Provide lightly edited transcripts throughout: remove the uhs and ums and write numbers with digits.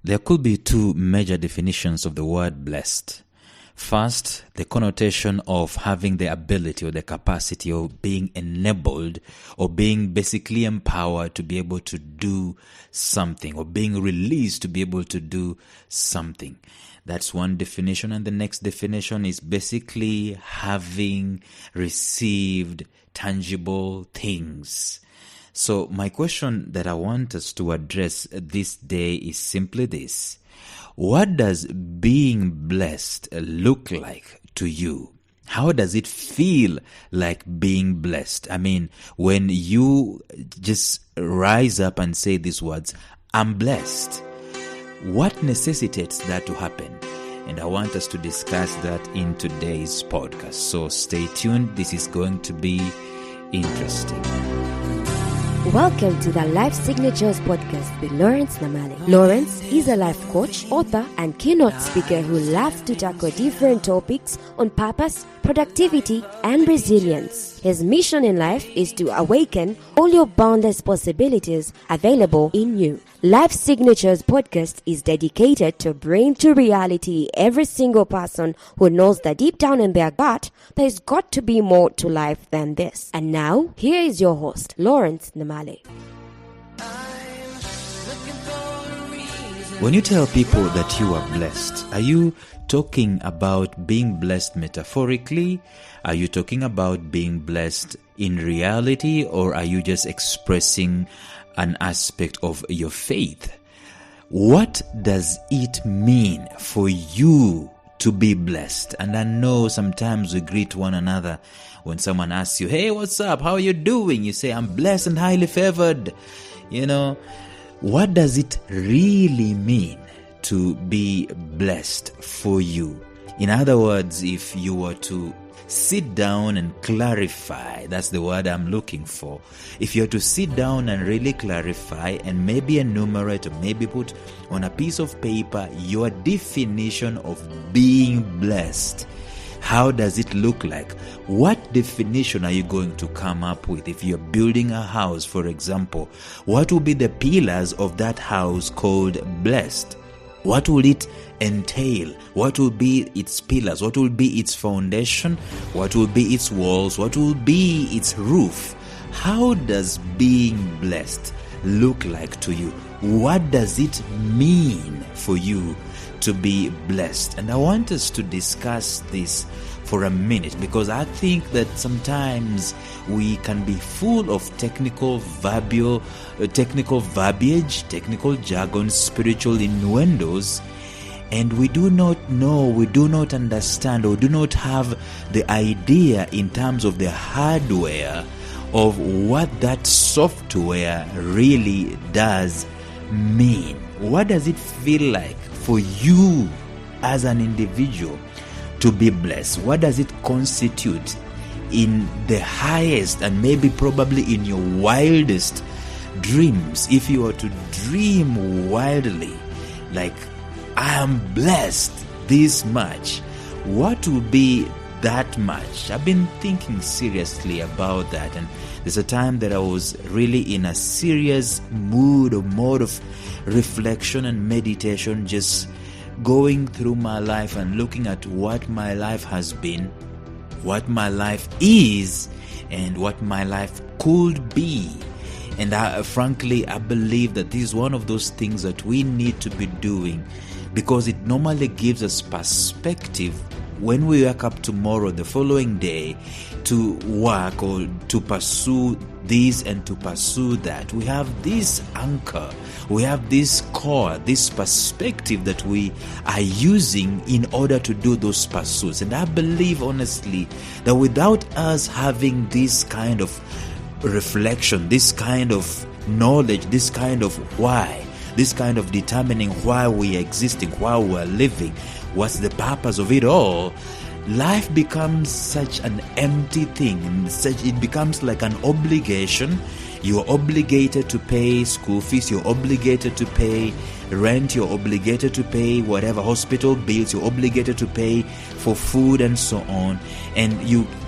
There could be two major definitions of the word blessed. First, the connotation of having the ability or the capacity of being enabled or being basically empowered to be able to do something, or being released to be able to do something. That's one definition. And the next definition is basically having received tangible things. So my question that I want us to address this day is simply this. What does being blessed look like to you? How does it feel like being blessed? I mean, when you just rise up and say these words, I'm blessed, what necessitates that to happen? And I want us to discuss that in today's podcast. So stay tuned. This is going to be interesting. Welcome to the Life Signatures podcast with Lawrence Namale. Lawrence is a life coach, author, and keynote speaker who loves to tackle different topics on purpose, productivity, and resilience. His mission in life is to awaken all your boundless possibilities available in you. Life Signatures podcast is dedicated to bring to reality every single person who knows that deep down in their gut, there's got to be more to life than this. And now, here is your host, Lawrence Namale. When you tell people that you are blessed, are you talking about being blessed metaphorically? Are you talking about being blessed in reality? Or are you just expressing an aspect of your faith? What does it mean for you to be blessed? And I know sometimes we greet one another when someone asks you, hey, what's up? How are you doing? You say, I'm blessed and highly favored. You know, what does it really mean to be blessed for you? In other words, if you were to sit down and clarify, that's the word I'm looking for. If you're to sit down and really clarify and maybe enumerate or maybe put on a piece of paper your definition of being blessed, how does it look like? What definition are you going to come up with? If you're building a house, for example, what will be the pillars of that house called blessed? What will it entail? What will be its pillars? What will be its foundation? What will be its walls? What will be its roof? How does being blessed look like to you? What does it mean for you to be blessed? And I want us to discuss this for a minute, because I think that sometimes we can be full of technical verbiage, technical jargon, spiritual innuendos, and we do not know, we do not understand, or do not have the idea in terms of the hardware of what that software really does mean. What does it feel like for you as an individual to be blessed? What does it constitute in the highest and maybe probably in your wildest dreams? If you were to dream wildly, like, I am blessed this much, what will be that much? I've been thinking seriously about that, and there's a time that I was really in a serious mood or mode of reflection and meditation, just going through my life and looking at what my life has been, what my life is, and what my life could be. And frankly, I believe that this is one of those things that we need to be doing, because it normally gives us perspective when we wake up tomorrow, the following day, to work or to pursue this and to pursue that. We have this anchor, we have this core, this perspective that we are using in order to do those pursuits. And I believe honestly that without us having this kind of reflection, this kind of knowledge, this kind of why, this kind of determining why we are existing, why we are living, what's the purpose of it all, life becomes such an empty thing. It becomes like an obligation. You're obligated to pay school fees, you're obligated to pay rent, you're obligated to pay whatever hospital bills, you're obligated to pay for food and so on. And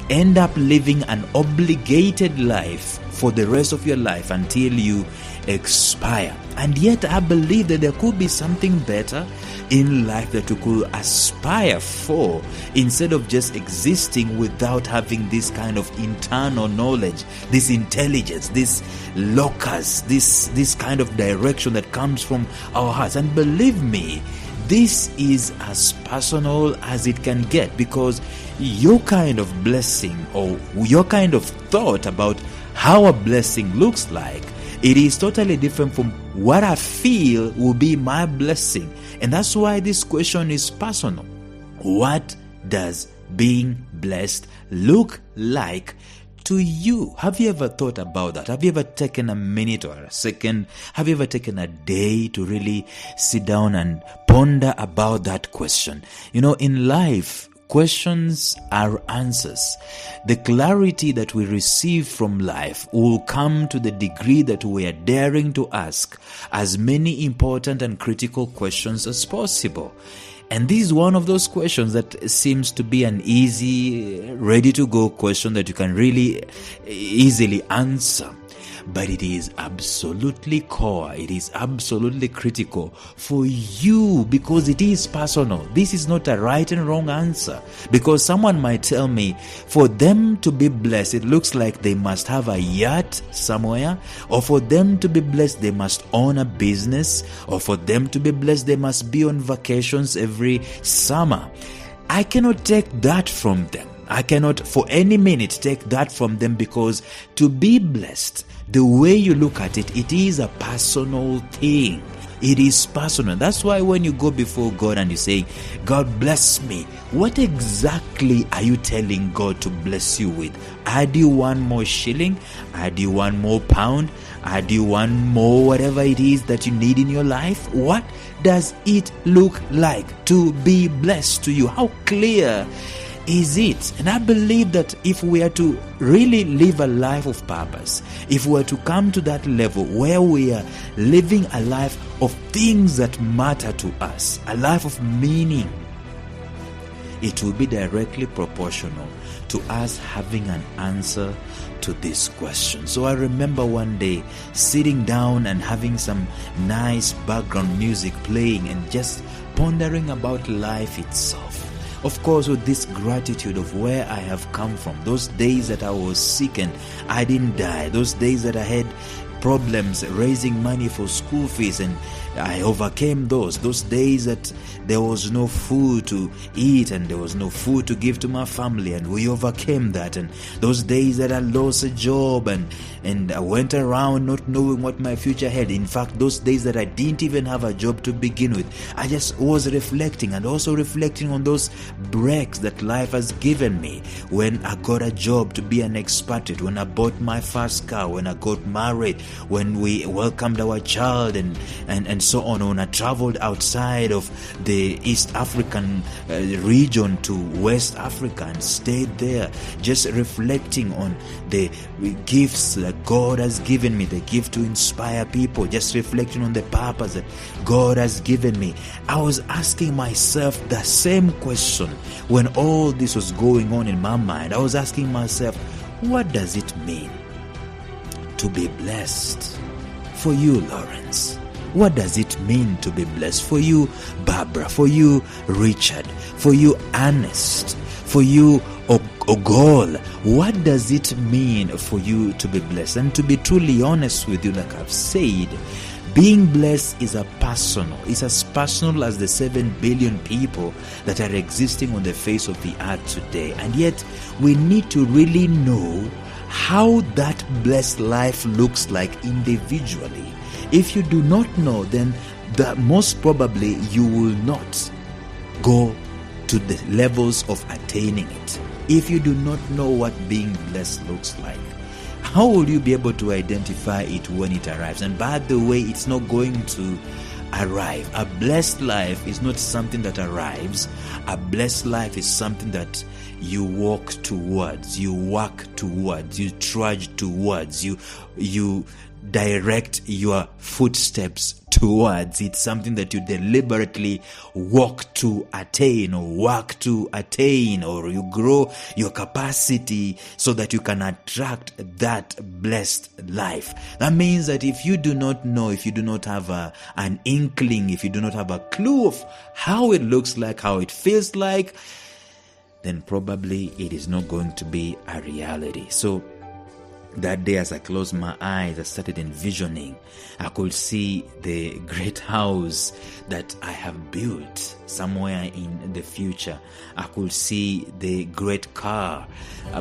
end up living an obligated life for the rest of your life until you expire. And yet I believe that there could be something better in life that you could aspire for, instead of just existing without having this kind of internal knowledge, this intelligence, this locus, this kind of direction that comes from our hearts. And believe me, this is as personal as it can get, because your kind of blessing or your kind of thought about how a blessing looks like, it is totally different from what I feel will be my blessing. And that's why this question is personal. What does being blessed look like to you? Have you ever thought about that? Have you ever taken a minute or a second? Have you ever taken a day to really sit down and ponder about that question? In life, questions are answers. The clarity that we receive from life will come to the degree that we are daring to ask as many important and critical questions as possible. And this is one of those questions that seems to be an easy, ready-to-go question that you can really easily answer. But it is absolutely core, it is absolutely critical for you, because it is personal. This is not a right and wrong answer, because someone might tell me, for them to be blessed, it looks like they must have a yacht somewhere, or for them to be blessed, they must own a business, or for them to be blessed, they must be on vacations every summer. I cannot take that from them. I cannot for any minute take that from them, because to be blessed, the way you look at it, it is a personal thing. It is personal. That's why when you go before God and you say, God bless me, what exactly are you telling God to bless you with? Add you one more shilling? Add you one more pound? Add you one more whatever it is that you need in your life? What does it look like to be blessed to you? How clear is it? And I believe that if we are to really live a life of purpose, if we are to come to that level where we are living a life of things that matter to us, a life of meaning, it will be directly proportional to us having an answer to this question. So I remember one day sitting down and having some nice background music playing and just pondering about life itself. Of course, with this gratitude of where I have come from, those days that I was sick and I didn't die, those days that I had problems raising money for school fees and I overcame those days that there was no food to eat and there was no food to give to my family, and we overcame that. And those days that I lost a job and I went around not knowing what my future had. In fact, those days that I didn't even have a job to begin with, I just was reflecting and also reflecting on those breaks that life has given me. When I got a job to be an expatriate, when I bought my first car, when I got married, when we welcomed our child and so on, when I traveled outside of the East African region to West Africa and stayed there, just reflecting on the gifts that God has given me, the gift to inspire people, just reflecting on the purpose that God has given me. I was asking myself the same question when all this was going on in my mind. I was asking myself, what does it mean to be blessed? For you, Lawrence, what does it mean to be blessed? For you, Barbara, for you, Richard, for you, Ernest, for you, Ogol, what does it mean for you to be blessed? And to be truly honest with you, like I've said, being blessed is it's as personal as the 7 billion people that are existing on the face of the earth today. And yet, we need to really know how that blessed life looks like individually. If you do not know, then most probably you will not go to the levels of attaining it. If you do not know what being blessed looks like, how will you be able to identify it when it arrives? And by the way, it's not going to arrive. A blessed life is not something that arrives. A blessed life is something that you walk towards, you work towards, you trudge towards, you direct your footsteps towards. It's something that you deliberately walk to attain, or work to attain, or you grow your capacity so that you can attract that blessed life. That means that if you do not know, if you do not have an inkling, if you do not have a clue of how it looks like, how it feels like, then probably it is not going to be a reality. So that day, as I closed my eyes, I started envisioning. I could see the great house that I have built somewhere in the future. I could see the great car,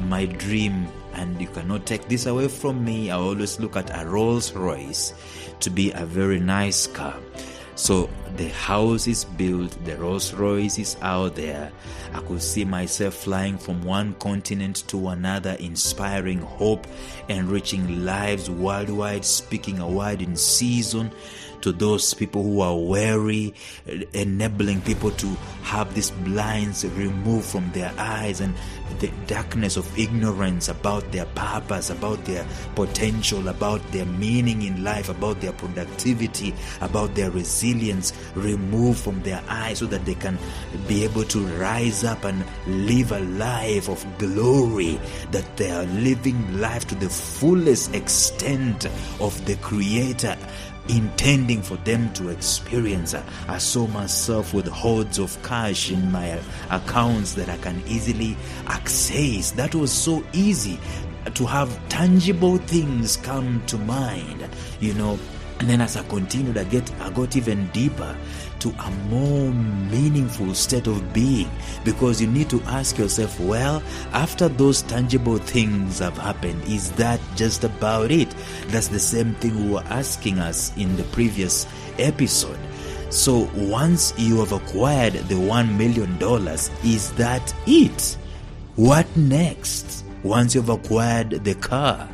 my dream. And you cannot take this away from me. I always look at a Rolls Royce to be a very nice car. So the house is built, the Rolls Royce is out there. I could see myself flying from one continent to another, inspiring hope, enriching lives worldwide, speaking a word in season to those people who are weary, enabling people to have these blinds removed from their eyes and the darkness of ignorance about their purpose, about their potential, about their meaning in life, about their productivity, about their resilience, removed from their eyes so that they can be able to rise up and live a life of glory, that they are living life to the fullest extent of the Creator intending for them to experience. I saw myself with hordes of cash in my accounts that I can easily access. That was so easy to have tangible things come to mind, And then as I continued, I got even deeper to a more meaningful state of being, because you need to ask yourself, well, after those tangible things have happened, is that just about it? That's the same thing we were asking us in the previous episode. So once you have acquired the $1 million, is that it? What next? Once you've acquired the car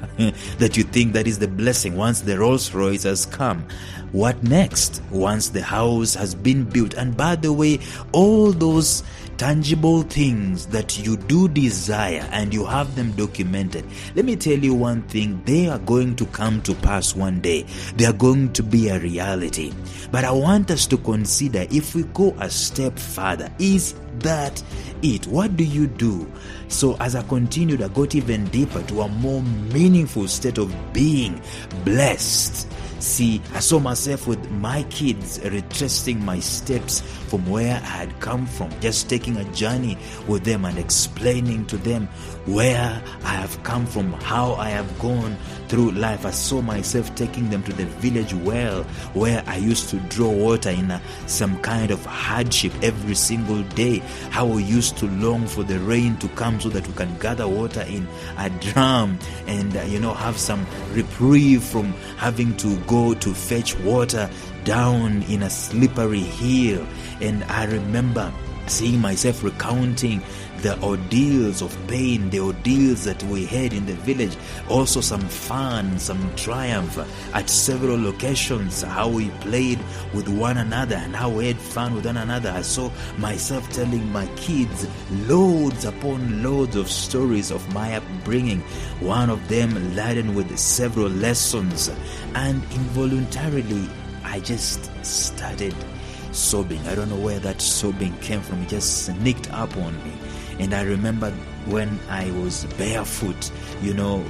that you think that is the blessing, once the Rolls Royce has come, what next? Once the house has been built, and by the way, all those tangible things that you do desire and you have them documented, let me tell you one thing, they are going to come to pass one day. They are going to be a reality. But I want us to consider, if we go a step further, is that it? What do you do? So as I continued, I got even deeper to a more meaningful state of being blessed. See, I saw myself with my kids retracing my steps from where I had come from, just taking a journey with them and explaining to them where I have come from, how I have gone through life. I saw myself taking them to the village well where I used to draw water in some kind of hardship every single day, how we used to long for the rain to come so that we can gather water in a drum and have some reprieve from having to go to fetch water down in a slippery hill. And I remember seeing myself recounting the ordeals of pain, the ordeals that we had in the village, also some fun, some triumph at several locations, how we played with one another and how we had fun with one another. I saw myself telling my kids loads upon loads of stories of my upbringing, one of them laden with several lessons, and involuntarily I just started sobbing. I don't know where that sobbing came from. It just sneaked up on me. And I remember when I was barefoot,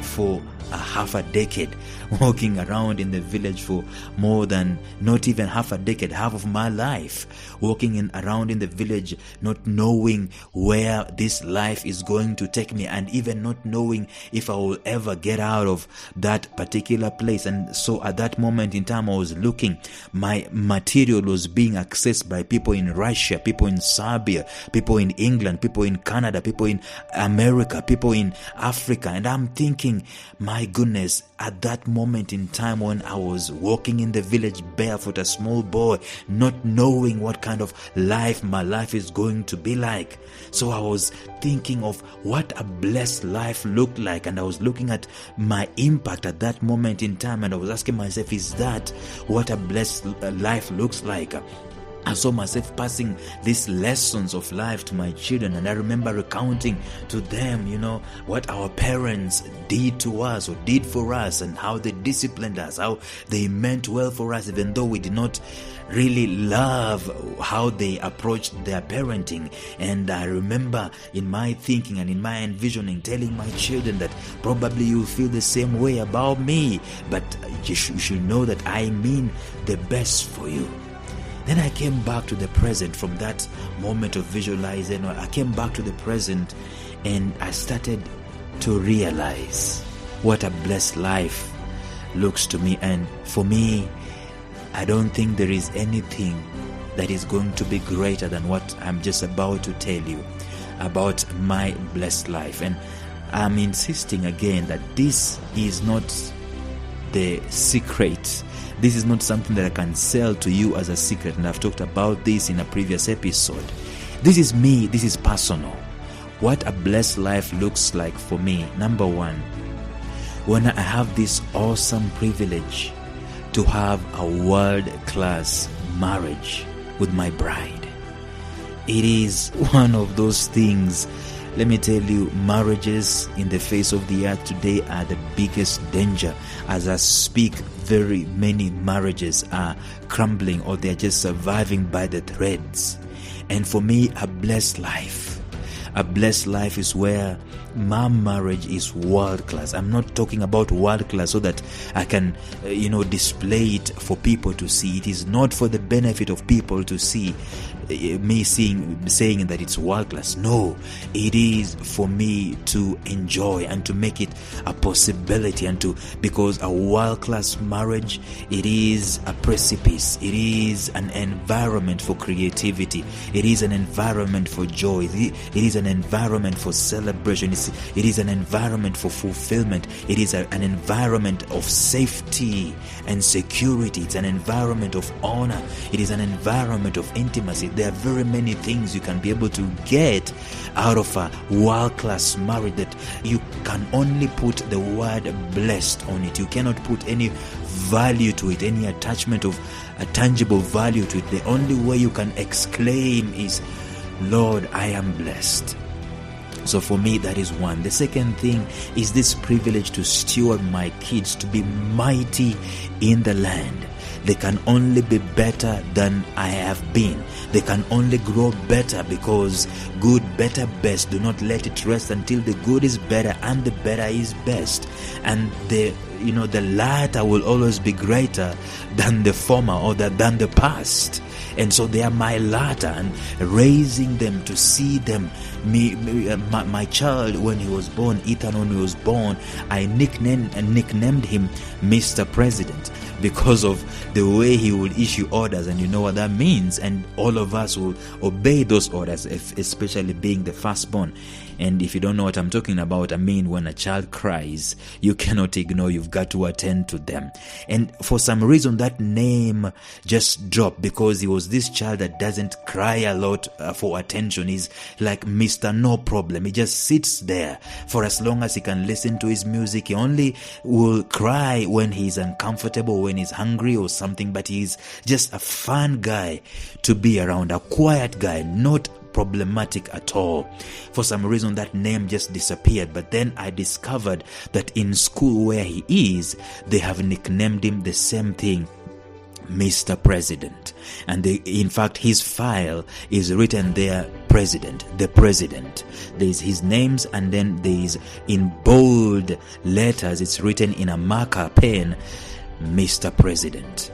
for a half a decade, walking around in the village for more than, not even half a decade, half of my life, walking around in the village, not knowing where this life is going to take me, and even not knowing if I will ever get out of that particular place. And so at that moment in time, I was looking, my material was being accessed by people in Russia, people in Serbia, people in England, people in Canada, people in America, people in Africa. And I'm thinking, my goodness, at that moment in time when I was walking in the village barefoot, a small boy, not knowing what kind of life my life is going to be like. So I was thinking of what a blessed life looked like, and I was looking at my impact at that moment in time, and I was asking myself, is that what a blessed life looks like? I saw myself passing these lessons of life to my children, and I remember recounting to them, what our parents did to us or did for us, and how they disciplined us, how they meant well for us, even though we did not really love how they approached their parenting. And I remember in my thinking and in my envisioning telling my children that probably you feel the same way about me, but you should know that I mean the best for you. Then I came back to the present from that moment of visualizing. I came back to the present and I started to realize what a blessed life looks to me. And for me, I don't think there is anything that is going to be greater than what I'm just about to tell you about my blessed life. And I'm insisting again that this is not the secret. This is not something that I can sell to you as a secret, and I've talked about this in a previous episode. This is me, this is personal. What a blessed life looks like for me. Number one, when I have this awesome privilege to have a world-class marriage with my bride. It is one of those things. Let me tell you, marriages in the face of the earth today are the biggest danger. As I speak, very many marriages are crumbling, or they're just surviving by the threads. And for me, a blessed life is where my marriage is world class. I'm not talking about world class so that I can display it for people to see. It is not for the benefit of people to see me saying that it's world class. No, it is for me to enjoy and to make it a possibility, because a world class marriage, it is a precipice. It is an environment for creativity. It is an environment for joy. It is an environment for celebration. It is an environment for fulfillment. It is an environment of safety and security. It's an environment of honor. It is an environment of intimacy. There are very many things you can be able to get out of a world-class marriage that you can only put the word blessed on it. You cannot put any value to it, any attachment of a tangible value to it. The only way you can exclaim is, Lord, I am blessed. So for me, that is one. The second thing is this privilege to steward my kids to be mighty in the land. They can only be better than I have been. They can only grow better, because good, better, best. Do not let it rest until the good is better and the better is best. And the latter will always be greater than the former, or than the past. And so they are my latter, and raising them to see them. My child, when he was born, Ethan, when he was born, I nicknamed him Mr. President, because of the way he would issue orders, and you know what that means. And all of us will obey those orders, especially being the firstborn. And if you don't know what I'm talking about, I mean, when a child cries, you cannot ignore, you've got to attend to them. And for some reason, that name just dropped, because he was this child that doesn't cry a lot for attention. He's like Mr. No Problem. He just sits there for as long as he can listen to his music. He only will cry when he's uncomfortable, when he's hungry or something, but he's just a fun guy to be around, a quiet guy, not problematic at all. For some reason, that name just disappeared. But then I discovered that in school where he is, they have nicknamed him the same thing, Mr. President. And in fact, his file is written there, President, the President. There's his names, and then there's in bold letters, it's written in a marker pen, Mr. President.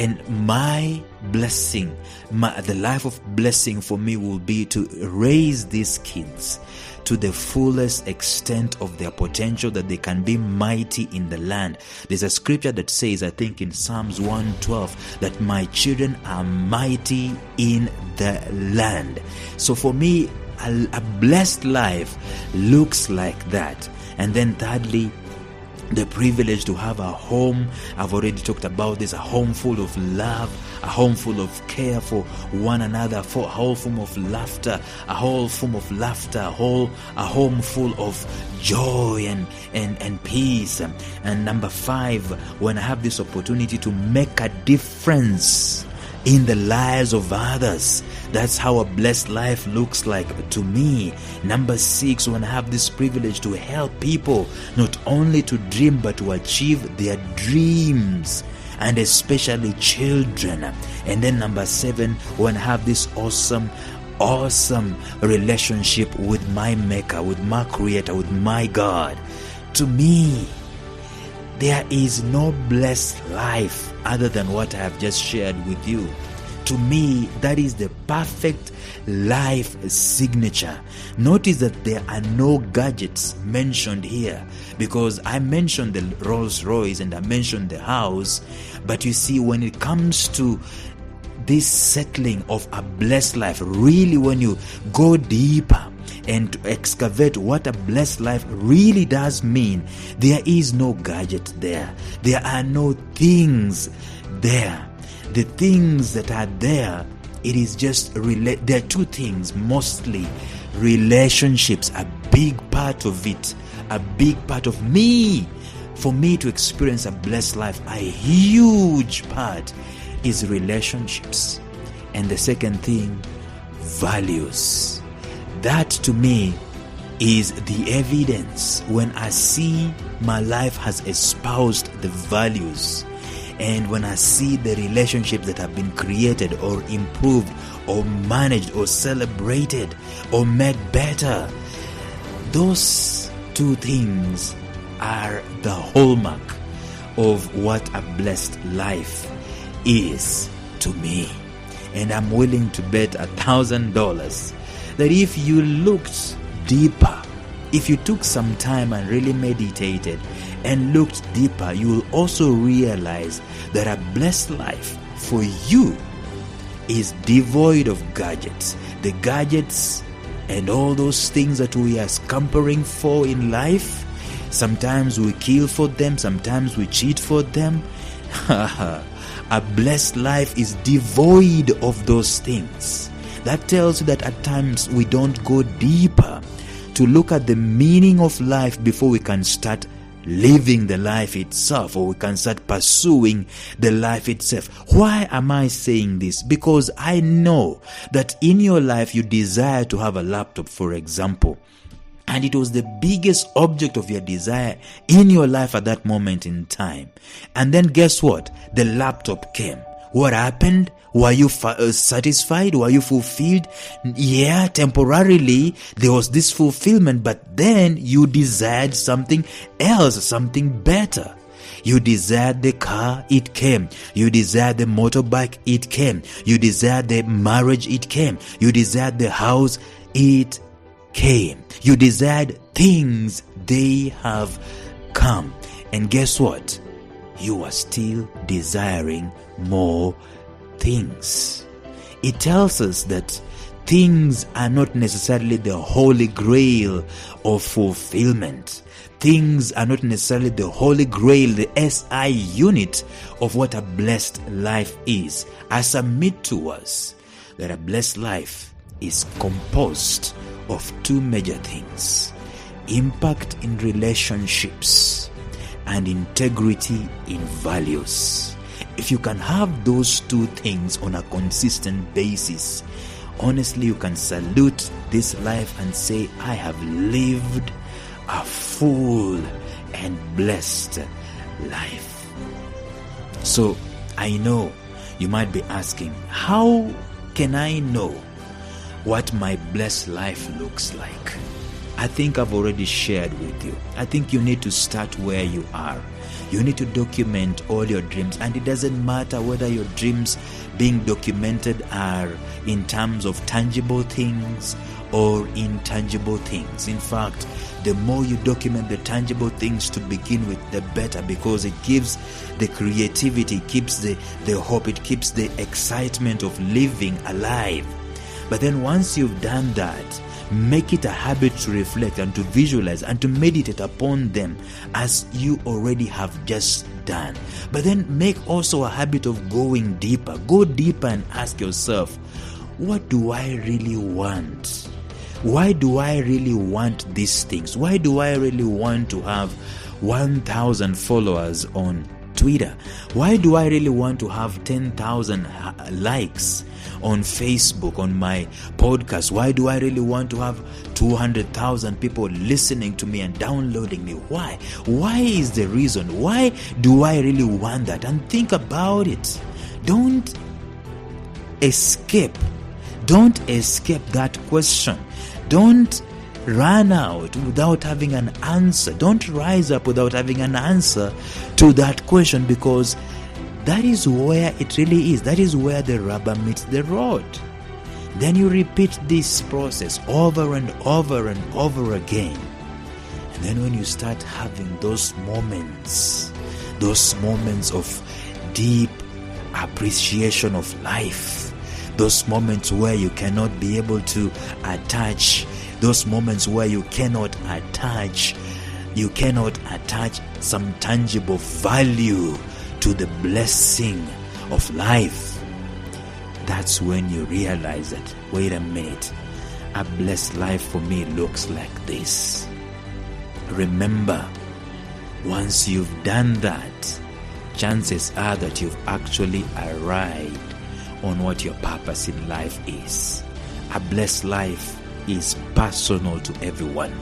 And my blessing, the life of blessing for me will be to raise these kids to the fullest extent of their potential, that they can be mighty in the land. There's a scripture that says, I think in Psalms 112, that my children are mighty in the land. So for me, a blessed life looks like that. And then thirdly, the privilege to have a home. I've already talked about this, a home full of love, a home full of care for one another, for a whole form of laughter, a home full of joy and peace. And number 5, when I have this opportunity to make a difference in the lives of others. That's how a blessed life looks like to me. Number 6, when I have this privilege to help people not only to dream but to achieve their dreams, and especially children. And then number 7, when I have this awesome relationship with my Maker, with my Creator, with my God. To me, there is no blessed life other than what I have just shared with you. To me, that is the perfect life signature. Notice that there are no gadgets mentioned here, because I mentioned the Rolls Royce and I mentioned the house, but you see, when it comes to this settling of a blessed life, really when you go deeper and to excavate what a blessed life really does mean, there is no gadget there. There are no things there. The things that are there, it is just there are two things mostly. Relationships, a big part of it, a big part of me. For me to experience a blessed life, a huge part is relationships. And the second thing, values. That to me is the evidence. When I see my life has espoused the values, and when I see the relationships that have been created or improved or managed or celebrated or made better, those two things are the hallmark of what a blessed life is to me. And I'm willing to bet $1,000 that if you looked deeper, if you took some time and really meditated and looked deeper, you will also realize that a blessed life for you is devoid of gadgets. The gadgets and all those things that we are scampering for in life, sometimes we kill for them, sometimes we cheat for them. A blessed life is devoid of those things. That tells you that at times we don't go deeper to look at the meaning of life before we can start living the life itself, or we can start pursuing the life itself. Why am I saying this? Because I know that in your life you desire to have a laptop, for example, and it was the biggest object of your desire in your life at that moment in time. And then guess what? The laptop came. What happened? Were you satisfied? Were you fulfilled? Yeah, temporarily there was this fulfillment, but then you desired something else, something better. You desired the car, it came. You desired the motorbike, it came. You desired the marriage, it came. You desired the house, it came. You desired things, they have come. And guess what? You are still desiring more things. It tells us that things are not necessarily the holy grail of fulfillment. Things are not necessarily the holy grail, the SI unit of what a blessed life is. I submit to us that a blessed life is composed of two major things: impact in relationships and integrity in values. If you can have those two things on a consistent basis, honestly, you can salute this life and say, I have lived a full and blessed life. So I know you might be asking, how can I know what my blessed life looks like? I think I've already shared with you. I think you need to start where you are. You need to document all your dreams, and it doesn't matter whether your dreams being documented are in terms of tangible things or intangible things. In fact, the more you document the tangible things to begin with, the better, because it gives the creativity, it keeps the hope, it keeps the excitement of living alive. But then once you've done that, make it a habit to reflect and to visualize and to meditate upon them as you already have just done. But then make also a habit of going deeper. Go deeper and ask yourself, what do I really want? Why do I really want these things? Why do I really want to have 1,000 followers on Twitter? Why do I really want to have 10,000 likes on Facebook, on my podcast? Why do I really want to have 200,000 people listening to me and downloading me? Why? Why is the reason? Why do I really want that? And think about it. Don't escape that question. Don't run out without having an answer. Don't rise up without having an answer to that question, because that is where it really is. That is where the rubber meets the road. Then you repeat this process over and over and over again. And then when you start having those moments of deep appreciation of life, those moments where you cannot be able to attach, those moments where you cannot attach some tangible value to the blessing of life, that's when you realize that, wait a minute, a blessed life for me looks like this. Remember, once you've done that, chances are that you've actually arrived on what your purpose in life is. A blessed life is personal to everyone.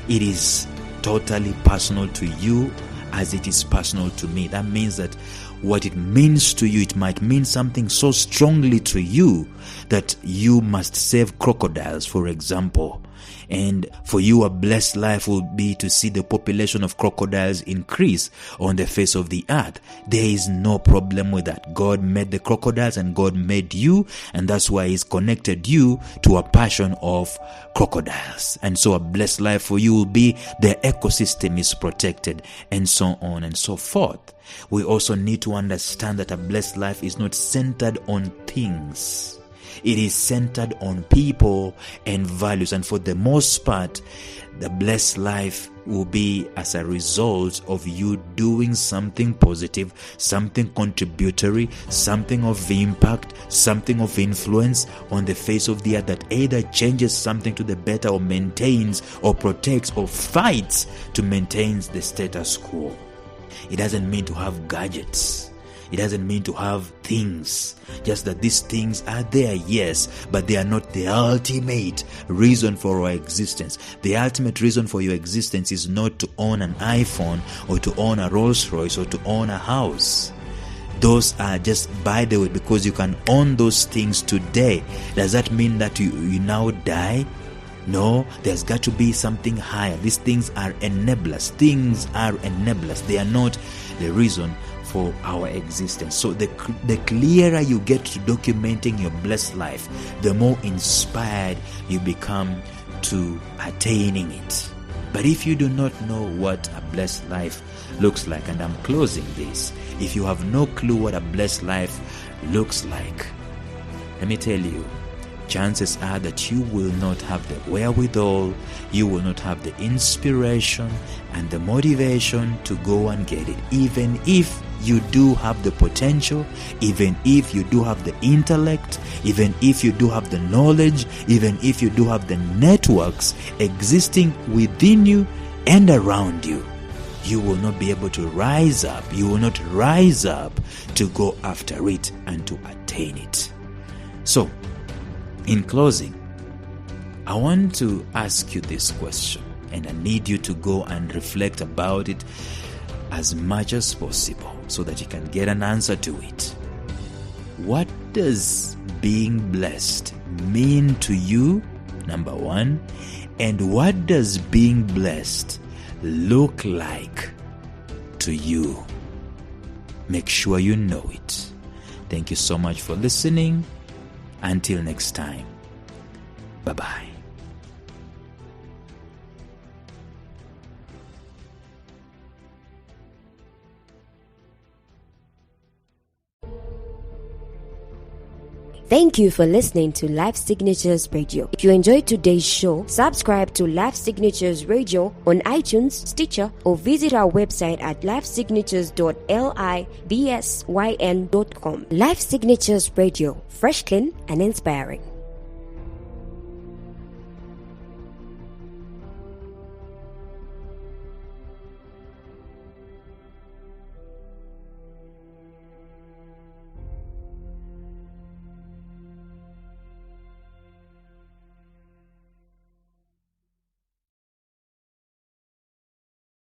It is totally personal to you as it is personal to me. That means that what it means to you, it might mean something so strongly to you that you must save crocodiles, for example. And for you, a blessed life will be to see the population of crocodiles increase on the face of the earth. There is no problem with that. God made the crocodiles and God made you, and that's why He's connected you to a passion of crocodiles. And so a blessed life for you will be the ecosystem is protected, and so on and so forth. We also need to understand that a blessed life is not centered on things. It is centered on people and values. And for the most part, the blessed life will be as a result of you doing something positive, something contributory, something of impact, something of influence on the face of the earth that either changes something to the better or maintains or protects or fights to maintain the status quo. It doesn't mean to have gadgets. It doesn't mean to have things. Just that these things are there, yes, but they are not the ultimate reason for our existence. The ultimate reason for your existence is not to own an iPhone or to own a Rolls Royce or to own a house. Those are just by the way, because you can own those things today. Does that mean that you now die? No, there's got to be something higher. These things are enablers. Things are enablers. They are not the reason for our existence. So the clearer you get to documenting your blessed life, the more inspired you become to attaining it. But if you do not know what a blessed life looks like, and I'm closing this, if you have no clue what a blessed life looks like, let me tell you, chances are that you will not have the wherewithal, you will not have the inspiration and the motivation to go and get it. Even if you do have the potential, even if you do have the intellect, even if you do have the knowledge, even if you do have the networks existing within you and around you, you will not be able to rise up. You will not rise up to go after it and to attain it. So, in closing, I want to ask you this question, and I need you to go and reflect about it as much as possible so that you can get an answer to it. What does being blessed mean to you, number one? And what does being blessed look like to you? Make sure you know it. Thank you so much for listening. Until next time, bye-bye. Thank you for listening to Life Signatures Radio. If you enjoyed today's show, subscribe to Life Signatures Radio on iTunes, Stitcher, or visit our website at lifesignatures.libsyn.com. Life Signatures Radio, fresh, clean, and inspiring.